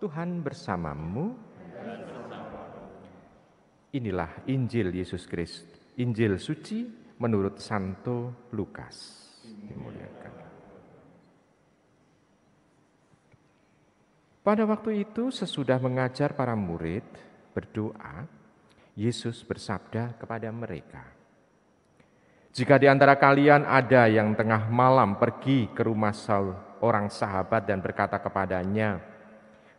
Tuhan bersamamu. Inilah Injil Yesus Kristus, Injil suci menurut Santo Lukas. Dimuliakan. Pada waktu itu sesudah mengajar para murid berdoa, Yesus bersabda kepada mereka, "Jika di antara kalian ada yang tengah malam pergi ke rumah seorang sahabat dan berkata kepadanya,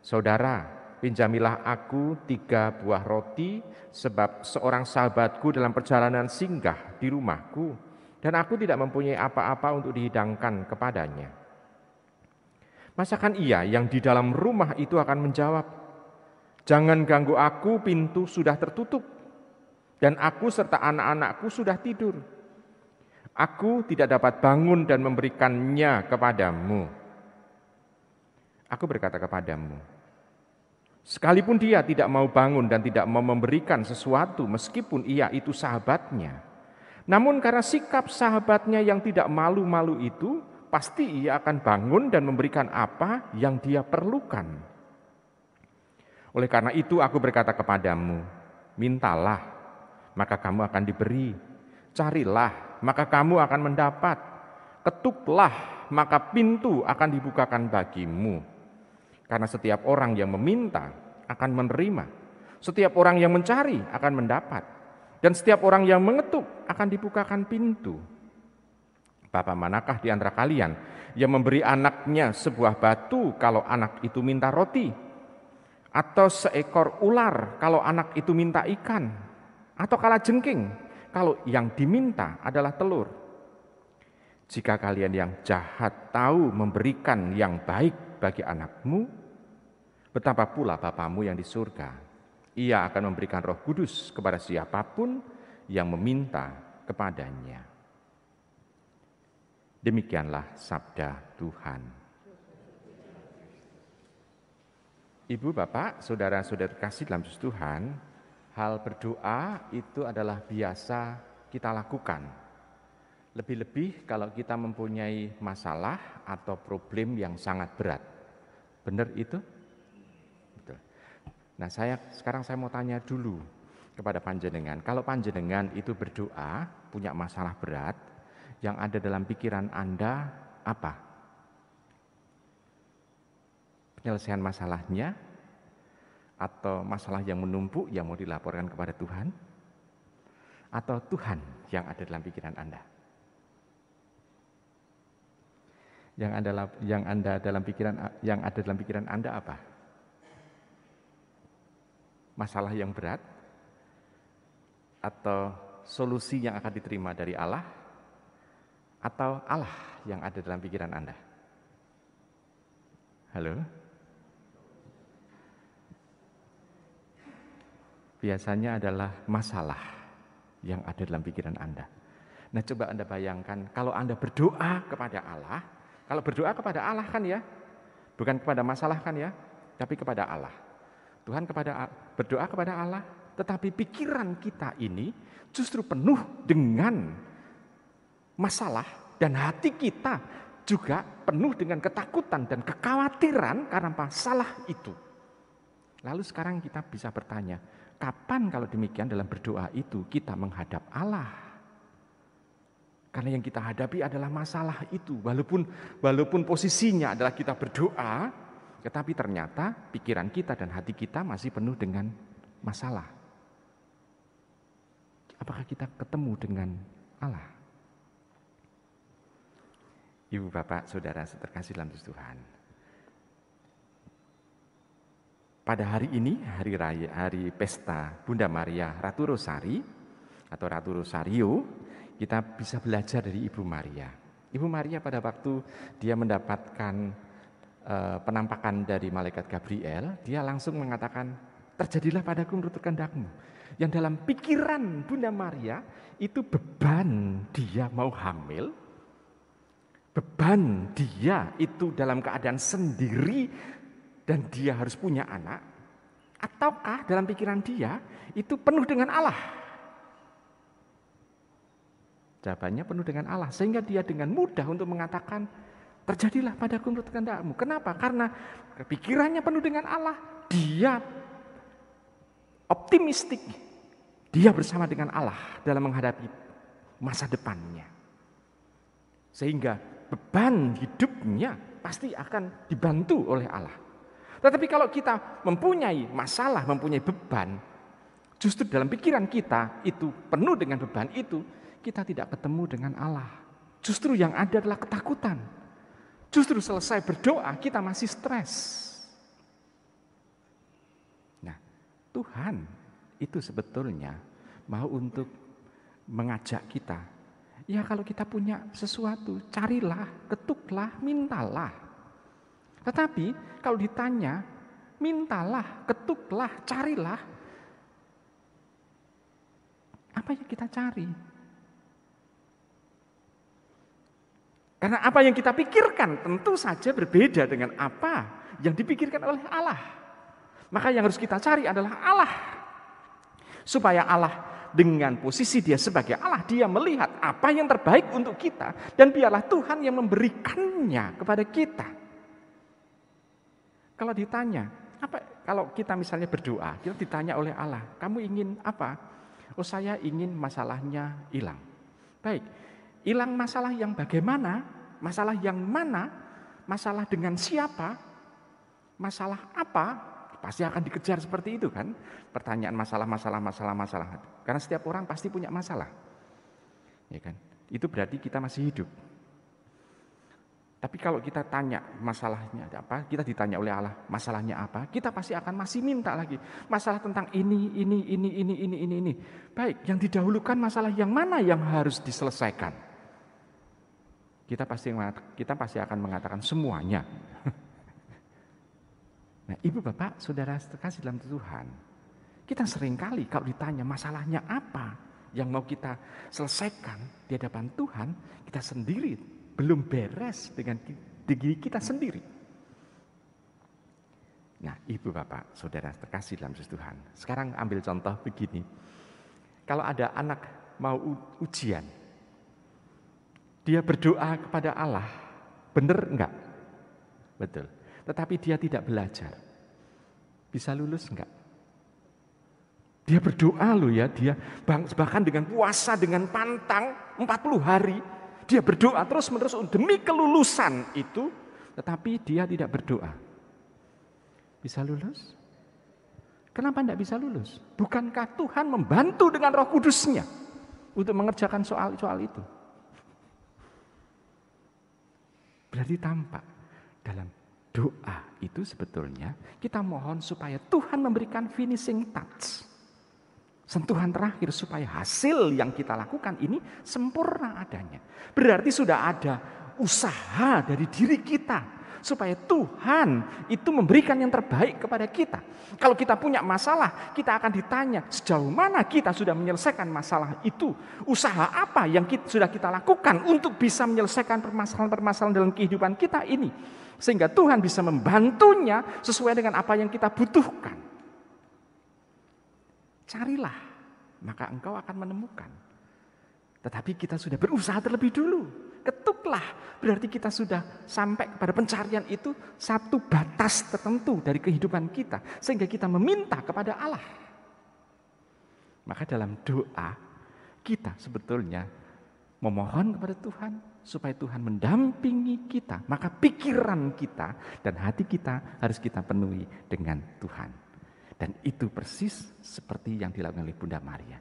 'Saudara, pinjamilah aku 3 buah roti, sebab seorang sahabatku dalam perjalanan singgah di rumahku, dan aku tidak mempunyai apa-apa untuk dihidangkan kepadanya.' Masakan ia yang di dalam rumah itu akan menjawab, 'Jangan ganggu aku, pintu sudah tertutup, dan aku serta anak-anakku sudah tidur. Aku tidak dapat bangun dan memberikannya kepadamu.' Aku berkata kepadamu, sekalipun dia tidak mau bangun dan tidak mau memberikan sesuatu meskipun ia itu sahabatnya, namun karena sikap sahabatnya yang tidak malu-malu itu, pasti ia akan bangun dan memberikan apa yang dia perlukan. Oleh karena itu aku berkata kepadamu, mintalah, maka kamu akan diberi. Carilah, maka kamu akan mendapat. Ketuklah, maka pintu akan dibukakan bagimu. Karena setiap orang yang meminta akan menerima. Setiap orang yang mencari akan mendapat. Dan setiap orang yang mengetuk akan dibukakan pintu. Bapa manakah di antara kalian yang memberi anaknya sebuah batu kalau anak itu minta roti? Atau seekor ular kalau anak itu minta ikan? Atau kalajengking kalau yang diminta adalah telur? Jika kalian yang jahat tahu memberikan yang baik bagi anakmu, betapa pula Bapamu yang di surga. Ia akan memberikan Roh Kudus kepada siapapun yang meminta kepadanya." Demikianlah sabda Tuhan. Ibu, Bapak, saudara-saudara kasih dalam Tuhan, hal berdoa itu adalah biasa kita lakukan. Lebih-lebih kalau kita mempunyai masalah atau problem yang sangat berat. Benar itu? Betul. Nah, sekarang saya mau tanya dulu kepada panjenengan. Kalau panjenengan itu berdoa, punya masalah berat, yang ada dalam pikiran Anda apa? Penyelesaian masalahnya atau masalah yang menumpuk yang mau dilaporkan kepada Tuhan? Atau Tuhan yang ada dalam pikiran Anda? Yang ada dalam pikiran Anda apa? Masalah yang berat atau solusi yang akan diterima dari Allah? Atau Allah yang ada dalam pikiran Anda? Halo? Biasanya adalah masalah yang ada dalam pikiran Anda. Nah, coba Anda bayangkan kalau Anda berdoa kepada Allah, kalau berdoa kepada Allah kan ya, bukan kepada masalah kan ya, tapi kepada Allah. Tuhan berdoa kepada Allah, tetapi pikiran kita ini justru penuh dengan masalah, dan hati kita juga penuh dengan ketakutan dan kekhawatiran karena masalah itu. Lalu sekarang kita bisa bertanya, kapan kalau demikian dalam berdoa itu kita menghadap Allah? Karena yang kita hadapi adalah masalah itu. Walaupun posisinya adalah kita berdoa, tetapi ternyata pikiran kita dan hati kita masih penuh dengan masalah. Apakah kita ketemu dengan Allah? Ibu, Bapak, Saudara terkasih dalam Tuhan. Pada hari ini, hari pesta Bunda Maria Ratu Rosari atau Ratu Rosario, kita bisa belajar dari Ibu Maria. Ibu Maria pada waktu dia mendapatkan penampakan dari malaikat Gabriel, dia langsung mengatakan, "Terjadilah padaku menurut kehendak-Mu." Yang dalam pikiran Bunda Maria itu beban dia mau hamil, beban dia itu dalam keadaan sendiri dan dia harus punya anak, ataukah dalam pikiran dia itu penuh dengan Allah? Jawabannya penuh dengan Allah, sehingga dia dengan mudah untuk mengatakan, Terjadilah padaku menurut kehendakmu. Kenapa? Karena pikirannya penuh dengan Allah. Dia optimistik. Dia bersama dengan Allah dalam menghadapi masa depannya. Sehingga beban hidupnya pasti akan dibantu oleh Allah. Tetapi kalau kita mempunyai masalah, mempunyai beban, justru dalam pikiran kita itu penuh dengan beban itu, kita tidak ketemu dengan Allah. Justru yang ada adalah ketakutan. Justru selesai berdoa kita masih stres. Nah, Tuhan itu sebetulnya mau untuk mengajak kita. Ya kalau kita punya sesuatu, carilah, ketuklah, mintalah. Tetapi kalau ditanya, mintalah, ketuklah, carilah, apa yang kita cari? Karena apa yang kita pikirkan tentu saja berbeda dengan apa yang dipikirkan oleh Allah. Maka yang harus kita cari adalah Allah. Supaya Allah dengan posisi dia sebagai Allah, dia melihat apa yang terbaik untuk kita. Dan biarlah Tuhan yang memberikannya kepada kita. Kalau ditanya, kalau kita misalnya berdoa, kita ditanya oleh Allah, kamu ingin apa? Oh saya ingin masalahnya hilang. Baik, hilang masalah yang bagaimana? Masalah yang mana? Masalah dengan siapa? Masalah apa? Pasti akan dikejar seperti itu kan? Pertanyaan masalah. Karena setiap orang pasti punya masalah. Ya kan? Itu berarti kita masih hidup. Tapi kalau kita tanya masalahnya apa, kita ditanya oleh Allah, masalahnya apa? Kita pasti akan masih minta lagi. Masalah tentang ini. Baik, yang didahulukan masalah yang mana yang harus diselesaikan? Kita pasti akan mengatakan semuanya. Nah, Ibu Bapak, Saudara terkasih dalam Tuhan, kita seringkali kalau ditanya masalahnya apa yang mau kita selesaikan di hadapan Tuhan, kita sendiri belum beres dengan diri kita sendiri. Nah, Ibu Bapak, Saudara terkasih dalam Tuhan, sekarang ambil contoh begini. Kalau ada anak mau ujian, dia berdoa kepada Allah, benar enggak? Betul. Tetapi dia tidak belajar. Bisa lulus enggak? Dia berdoa loh ya, dia bahkan dengan puasa, dengan pantang 40 hari. Dia berdoa terus-menerus demi kelulusan itu, tetapi dia tidak berdoa. Bisa lulus? Kenapa tidak bisa lulus? Bukankah Tuhan membantu dengan Roh Kudus-Nya untuk mengerjakan soal-soal itu? Berarti tampak dalam doa itu sebetulnya kita mohon supaya Tuhan memberikan finishing touch. Sentuhan terakhir supaya hasil yang kita lakukan ini sempurna adanya. Berarti sudah ada usaha dari diri kita supaya Tuhan itu memberikan yang terbaik kepada kita. Kalau kita punya masalah, kita akan ditanya sejauh mana kita sudah menyelesaikan masalah itu. Usaha apa yang sudah kita lakukan untuk bisa menyelesaikan permasalahan-permasalahan dalam kehidupan kita ini. Sehingga Tuhan bisa membantunya sesuai dengan apa yang kita butuhkan. Carilah, maka engkau akan menemukan. Tetapi kita sudah berusaha terlebih dulu. Ketuklah, berarti kita sudah sampai kepada pencarian itu satu batas tertentu dari kehidupan kita. Sehingga kita meminta kepada Allah. Maka dalam doa, kita sebetulnya memohon kepada Tuhan supaya Tuhan mendampingi kita. Maka pikiran kita dan hati kita harus kita penuhi dengan Tuhan. Dan itu persis seperti yang dilakukan oleh Bunda Maria.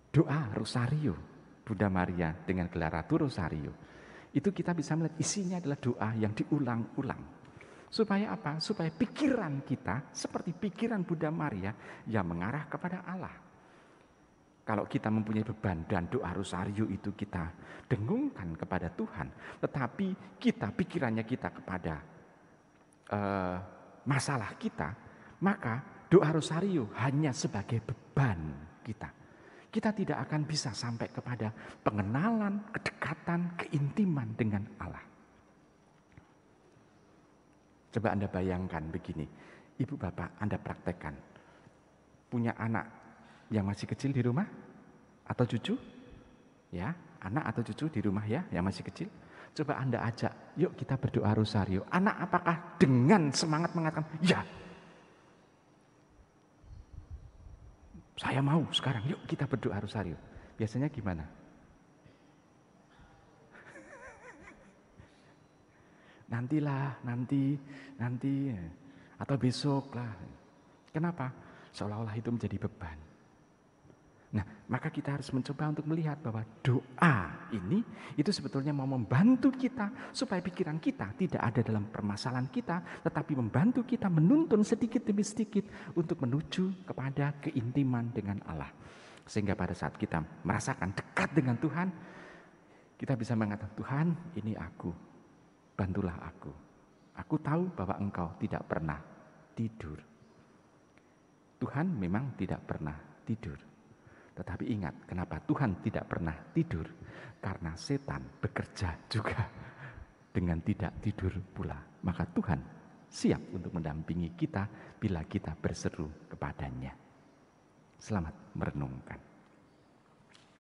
Doa Rosario Bunda Maria dengan gelar Ratu Rosario, itu kita bisa melihat isinya adalah doa yang diulang-ulang. Supaya apa? Supaya pikiran kita seperti pikiran Bunda Maria yang mengarah kepada Allah. Kalau kita mempunyai beban dan doa Rosario itu kita dengungkan kepada Tuhan, tetapi pikirannya kita kepada masalah kita, maka doa Rosario hanya sebagai beban kita. Kita tidak akan bisa sampai kepada pengenalan, kedekatan, keintiman dengan Allah. Coba Anda bayangkan begini, Ibu Bapak Anda praktekkan. Punya anak yang masih kecil di rumah? Atau cucu? Ya, anak atau cucu di rumah ya, yang masih kecil. Coba Anda ajak, yuk kita berdoa rosario. Anak apakah dengan semangat mengatakan, ya, saya mau sekarang, yuk kita berdoa rosario. Biasanya gimana? Nantilah, nanti, atau besok lah. Kenapa? Seolah-olah itu menjadi beban. Nah, maka kita harus mencoba untuk melihat bahwa doa ini itu sebetulnya mau membantu kita supaya pikiran kita tidak ada dalam permasalahan kita, tetapi membantu kita menuntun sedikit demi sedikit untuk menuju kepada keintiman dengan Allah. Sehingga pada saat kita merasakan dekat dengan Tuhan, kita bisa mengatakan, Tuhan, ini aku, bantulah aku. Aku tahu bahwa Engkau tidak pernah tidur. Tuhan memang tidak pernah tidur. Tetapi ingat, kenapa Tuhan tidak pernah tidur? Karena setan bekerja juga dengan tidak tidur pula. Maka Tuhan siap untuk mendampingi kita bila kita berseru kepadanya. Selamat merenungkan.